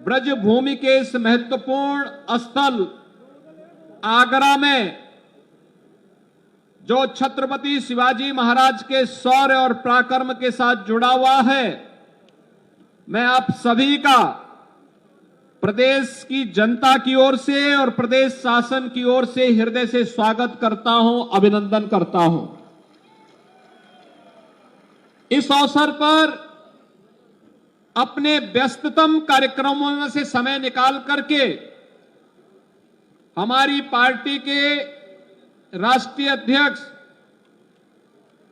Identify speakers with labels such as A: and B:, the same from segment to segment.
A: ब्रजभूमि के इस महत्वपूर्ण स्थल आगरा में जो छत्रपति शिवाजी महाराज के शौर्य और पराक्रम के साथ जुड़ा हुआ है, मैं आप सभी का प्रदेश की जनता की ओर से और प्रदेश शासन की ओर से हृदय से स्वागत करता हूं, अभिनंदन करता हूं। इस अवसर पर अपने व्यस्ततम कार्यक्रमों में से समय निकाल करके हमारी पार्टी के राष्ट्रीय अध्यक्ष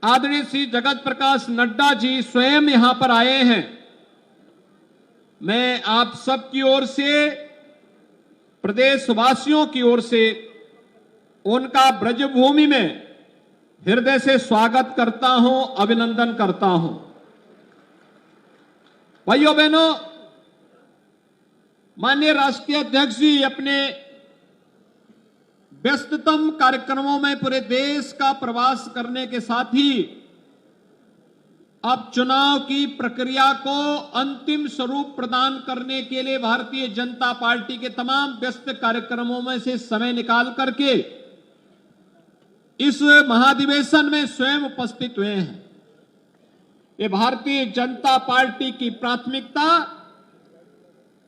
A: आदरणीय श्री जगत प्रकाश नड्डा जी स्वयं यहां पर आए हैं। मैं आप सबकी ओर से, प्रदेशवासियों की ओर से उनका ब्रजभूमि में हृदय से स्वागत करता हूं, अभिनंदन करता हूं। भाइयों बहनों, माननीय राष्ट्रीय अध्यक्ष जी अपने व्यस्ततम कार्यक्रमों में पूरे देश का प्रवास करने के साथ ही अब चुनाव की प्रक्रिया को अंतिम स्वरूप प्रदान करने के लिए भारतीय जनता पार्टी के तमाम व्यस्त कार्यक्रमों में से समय निकाल करके इस महाधिवेशन में स्वयं उपस्थित हुए हैं। ये भारतीय जनता पार्टी की प्राथमिकता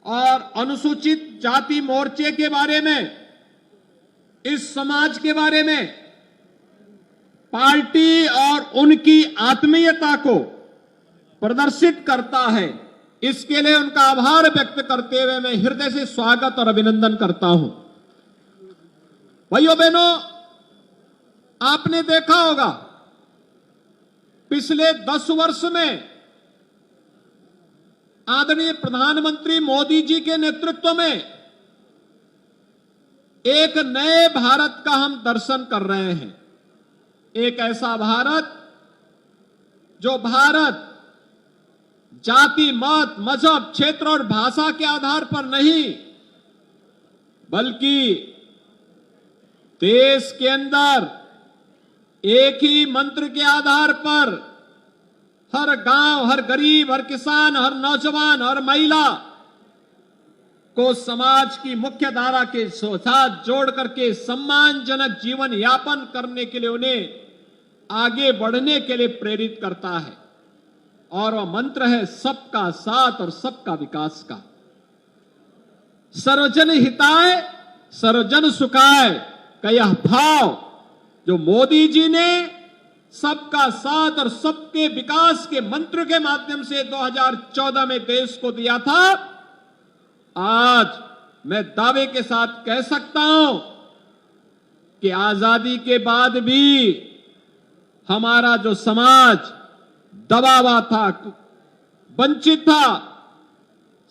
A: और अनुसूचित जाति मोर्चे के बारे में, इस समाज के बारे में पार्टी और उनकी आत्मीयता को प्रदर्शित करता है। इसके लिए उनका आभार व्यक्त करते हुए मैं हृदय से स्वागत और अभिनंदन करता हूं। भाइयों बहनों, आपने देखा होगा पिछले 10 वर्ष में आदरणीय प्रधानमंत्री मोदी जी के नेतृत्व में एक नए भारत का हम दर्शन कर रहे हैं। एक ऐसा भारत जो भारत जाति, मत, मजहब, क्षेत्र और भाषा के आधार पर नहीं, बल्कि देश के अंदर एक ही मंत्र के आधार पर हर गांव, हर गरीब, हर किसान, हर नौजवान, हर महिला को समाज की मुख्य धारा के साथ जोड़ करके सम्मानजनक जीवन यापन करने के लिए उन्हें आगे बढ़ने के लिए प्रेरित करता है। और वह मंत्र है सबका साथ और सबका विकास का। सर्वजन हिताय सर्वजन सुखाय का यह भाव जो मोदी जी ने सबका साथ और सबके विकास के मंत्र के माध्यम से 2014 में देश को दिया था, आज मैं दावे के साथ कह सकता हूं कि आजादी के बाद भी हमारा जो समाज दबा हुआ था, वंचित था,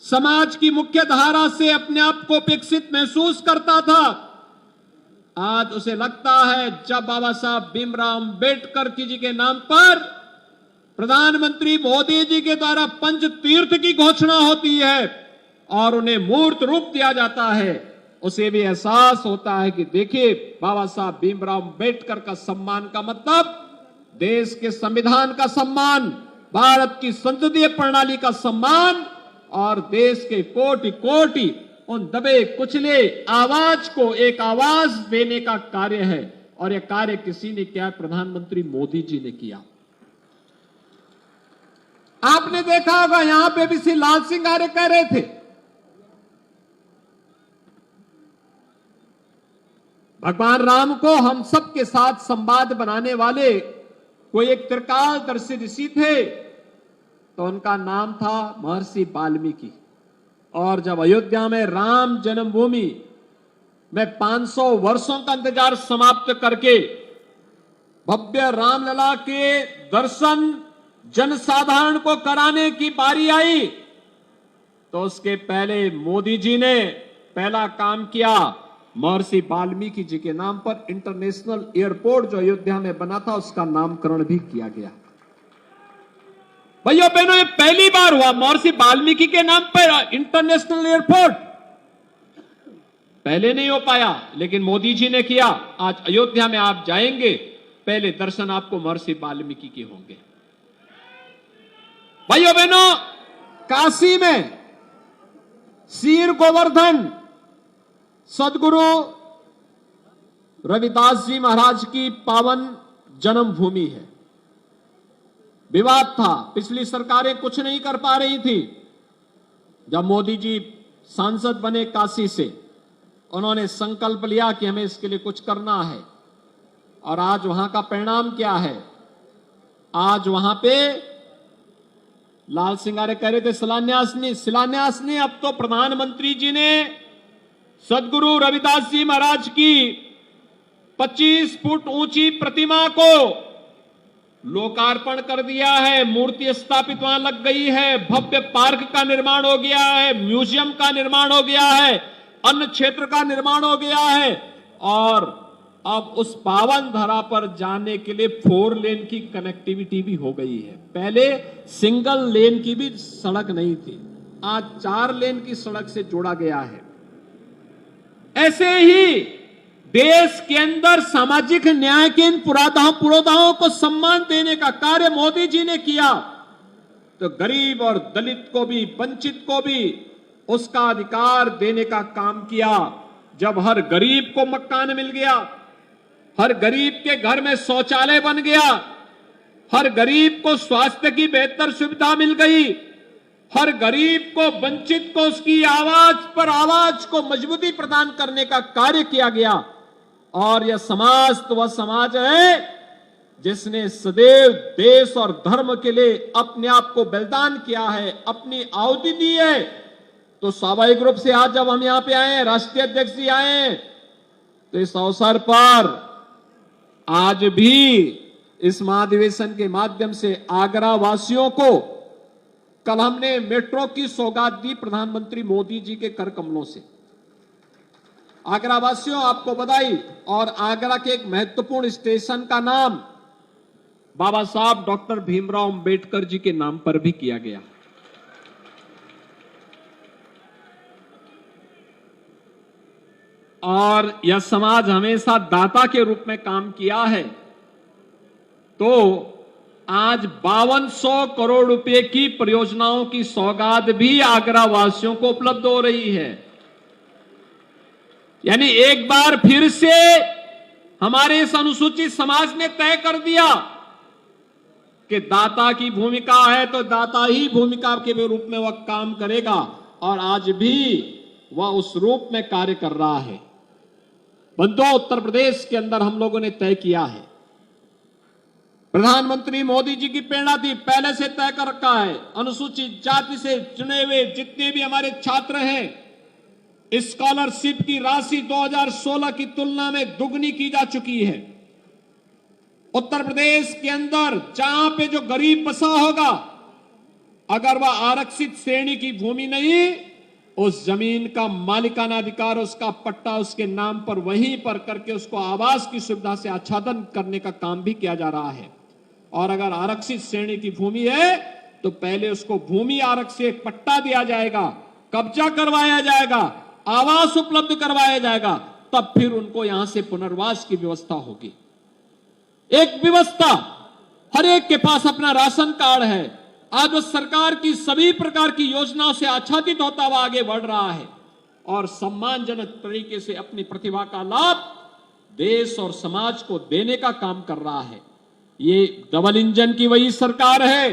A: समाज की मुख्य धारा से अपने आप को विकसित महसूस करता था, आज उसे लगता है जब बाबा साहब भीमराव अंबेडकर जी के नाम पर प्रधानमंत्री मोदी जी के द्वारा पंच तीर्थ की घोषणा होती है और उन्हें मूर्त रूप दिया जाता है, उसे भी एहसास होता है कि देखिए बाबा साहब भीमराव अंबेडकर का सम्मान का मतलब देश के संविधान का सम्मान, भारत की संसदीय प्रणाली का सम्मान और देश के कोटि कोटि उन दबे कुचले आवाज को एक आवाज देने का कार्य है। और यह कार्य किसी ने किया? प्रधानमंत्री मोदी जी ने किया। आपने देखा होगा यहां पे भी श्री लाल सिंह आर्य कह रहे थे भगवान राम को हम सबके साथ संवाद बनाने वाले कोई एक त्रिकालदर्शी ऋषि थे, तो उनका नाम था महर्षि वाल्मीकि। और जब अयोध्या में राम जन्मभूमि में 500 वर्षों का इंतजार समाप्त करके भव्य रामलला के दर्शन जनसाधारण को कराने की बारी आई, तो उसके पहले मोदी जी ने पहला काम किया, महर्षि वाल्मीकि जी के नाम पर इंटरनेशनल एयरपोर्ट जो अयोध्या में बना था उसका नामकरण भी किया गया। भैया बहनों, ये पहली बार हुआ महर्षि वाल्मीकि के नाम पर इंटरनेशनल एयरपोर्ट। पहले नहीं हो पाया, लेकिन मोदी जी ने किया। आज अयोध्या में आप जाएंगे, पहले दर्शन आपको महर्षि वाल्मीकि के होंगे। भाइयों बहनों, काशी में सीर गोवर्धन सदगुरु रविदास जी महाराज की पावन जन्मभूमि है। विवाद था, पिछली सरकारें कुछ नहीं कर पा रही थी। जब मोदी जी सांसद बने काशी से, उन्होंने संकल्प लिया कि हमें इसके लिए कुछ करना है, और आज वहां का परिणाम क्या है? आज वहां पे लाल सिंगारे कह रहे थे शिलान्यास नहीं, अब तो प्रधानमंत्री जी ने सदगुरु रविदास जी महाराज की 25 फुट ऊंची प्रतिमा को लोकार्पण कर दिया है। मूर्ति स्थापित वहां लग गई है, भव्य पार्क का निर्माण हो गया है, म्यूजियम का निर्माण हो गया है, अन्य क्षेत्र का निर्माण हो गया है, और अब उस पावन धरा पर जाने के लिए 4 लेन की कनेक्टिविटी भी हो गई है। पहले सिंगल लेन की भी सड़क नहीं थी, आज 4 लेन की सड़क से जोड़ा गया है। ऐसे ही देश के अंदर सामाजिक न्याय के इन पुरोधाओं को सम्मान देने का कार्य मोदी जी ने किया, तो गरीब और दलित को भी, वंचित को भी उसका अधिकार देने का काम किया। जब हर गरीब को मकान मिल गया, हर गरीब के घर में शौचालय बन गया, हर गरीब को स्वास्थ्य की बेहतर सुविधा मिल गई, हर गरीब को, वंचित को उसकी आवाज को मजबूती प्रदान करने का कार्य किया गया। और यह समाज तो वह समाज है जिसने सदैव देश और धर्म के लिए अपने आप को बलिदान किया है, अपनी आहुति दी है। तो स्वाभाविक रूप से आज जब हम यहां पे आए, राष्ट्रीय अध्यक्ष जी आए, तो इस अवसर पर आज भी इस महाधिवेशन के माध्यम से आगरा वासियों को, कल हमने मेट्रो की सौगात दी प्रधानमंत्री मोदी जी के कर कमलों से। आगरा वासियों, आपको बधाई। और आगरा के एक महत्वपूर्ण स्टेशन का नाम बाबा साहब डॉक्टर भीमराव अंबेडकर जी के नाम पर भी किया गया। और यह समाज हमेशा दाता के रूप में काम किया है, तो आज 5200 करोड़ रुपए की परियोजनाओं की सौगात भी आगरा वासियों को उपलब्ध हो रही है। यानी एक बार फिर से हमारे इस अनुसूचित समाज ने तय कर दिया कि दाता की भूमिका है तो दाता ही भूमिका के रूप में वह काम करेगा, और आज भी वह उस रूप में कार्य कर रहा है। बंधुओं, उत्तर प्रदेश के अंदर हम लोगों ने तय किया है, प्रधानमंत्री मोदी जी की प्रेरणा थी, पहले से तय कर रखा है, अनुसूचित जाति से चुने हुए जितने भी हमारे छात्र हैं, स्कॉलरशिप की राशि 2016 की तुलना में दुगनी की जा चुकी है। उत्तर प्रदेश के अंदर जहां पे जो गरीब बसा होगा, अगर वह आरक्षित श्रेणी की भूमि नहीं, उस जमीन का मालिकाना अधिकार, उसका पट्टा उसके नाम पर वहीं पर करके उसको आवास की सुविधा से आच्छादन करने का काम भी किया जा रहा है। और अगर आरक्षित श्रेणी की भूमि है तो पहले उसको भूमि आरक्षित पट्टा दिया जाएगा, कब्जा करवाया जाएगा, आवास उपलब्ध करवाया जाएगा, तब फिर उनको यहां से पुनर्वास की व्यवस्था होगी। एक व्यवस्था, हर एक के पास अपना राशन कार्ड है, आज वो सरकार की सभी प्रकार की योजनाओं से आच्छादित होता हुआ आगे बढ़ रहा है और सम्मानजनक तरीके से अपनी प्रतिभा का लाभ देश और समाज को देने का काम कर रहा है। ये डबल इंजन की वही सरकार है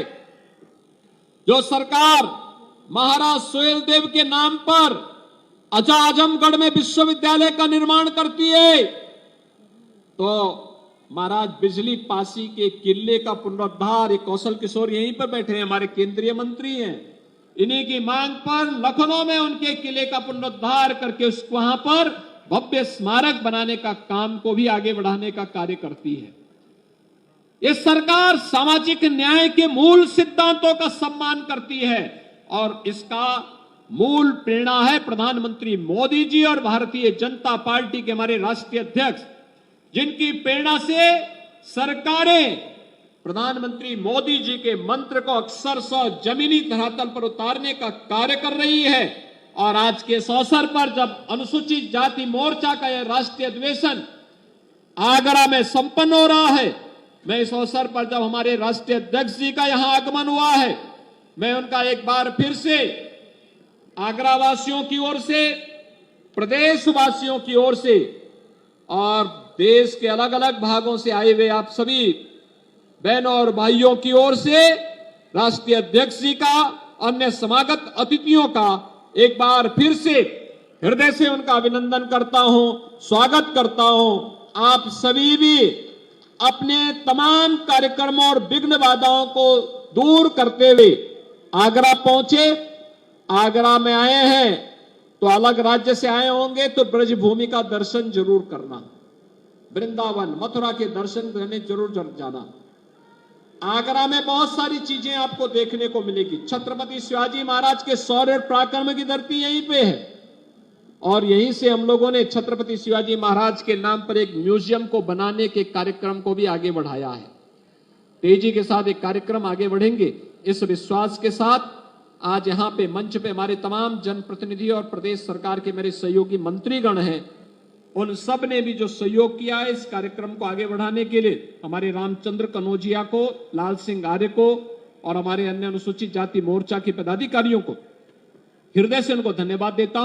A: जो सरकार महाराज सुहेलदेव के नाम पर आजमगढ़ में विश्वविद्यालय का निर्माण करती है, तो महाराज बिजली पासी के किले का पुनरुद्धार, ये कौशल किशोर यहीं पर बैठे हैं, हमारे केंद्रीय मंत्री हैं, इन्हीं की मांग पर लखनऊ में उनके किले का पुनरुद्धार करके उसको वहां पर भव्य स्मारक बनाने का काम को भी आगे बढ़ाने का कार्य करती है। ये सरकार सामाजिक न्याय के मूल सिद्धांतों का सम्मान करती है और इसका मूल प्रेरणा है प्रधानमंत्री मोदी जी और भारतीय जनता पार्टी के हमारे राष्ट्रीय अध्यक्ष, जिनकी प्रेरणा से सरकारें प्रधानमंत्री मोदी जी के मंत्र को अक्षरशः जमीनी धरातल पर उतारने का कार्य कर रही है। और आज के इस अवसर पर जब अनुसूचित जाति मोर्चा का यह राष्ट्रीय अधिवेशन आगरा में संपन्न हो रहा है, मैं इस अवसर पर जब हमारे राष्ट्रीय अध्यक्ष जी का यहां आगमन हुआ है, मैं उनका एक बार फिर से आगरा वासियों की ओर से, प्रदेशवासियों की ओर से और देश के अलग अलग भागों से आए हुए आप सभी बहनों और भाइयों की ओर से राष्ट्रीय अध्यक्ष जी का, अन्य समागत अतिथियों का एक बार फिर से हृदय से उनका अभिनंदन करता हूं, स्वागत करता हूं। आप सभी भी अपने तमाम कार्यक्रमों और विघ्न बाधाओं को दूर करते हुए आगरा पहुंचे। आगरा में आए हैं तो अलग राज्य से आए होंगे तो ब्रजभूमि का दर्शन जरूर करना, वृंदावन मथुरा के दर्शन करने जरूर जाना। आगरा में बहुत सारी चीजें आपको देखने को मिलेगी। छत्रपति शिवाजी महाराज के शौर्य पराक्रम की धरती यहीं पे है और यहीं से हम लोगों ने छत्रपति शिवाजी महाराज के नाम पर एक म्यूजियम को बनाने के कार्यक्रम को भी आगे बढ़ाया है। तेजी के साथ एक कार्यक्रम आगे बढ़ेंगे, इस विश्वास के साथ आज यहां पे मंच पे हमारे तमाम जनप्रतिनिधि और प्रदेश सरकार के मेरे सहयोगी मंत्रीगण हैं, उन सब ने भी जो सहयोग किया है इस कार्यक्रम को आगे बढ़ाने के लिए, हमारे रामचंद्र कनौजिया को, लाल सिंह आर्य को और हमारे अन्य अनुसूचित जाति मोर्चा के पदाधिकारियों को हृदय से उनको धन्यवाद देता हूं।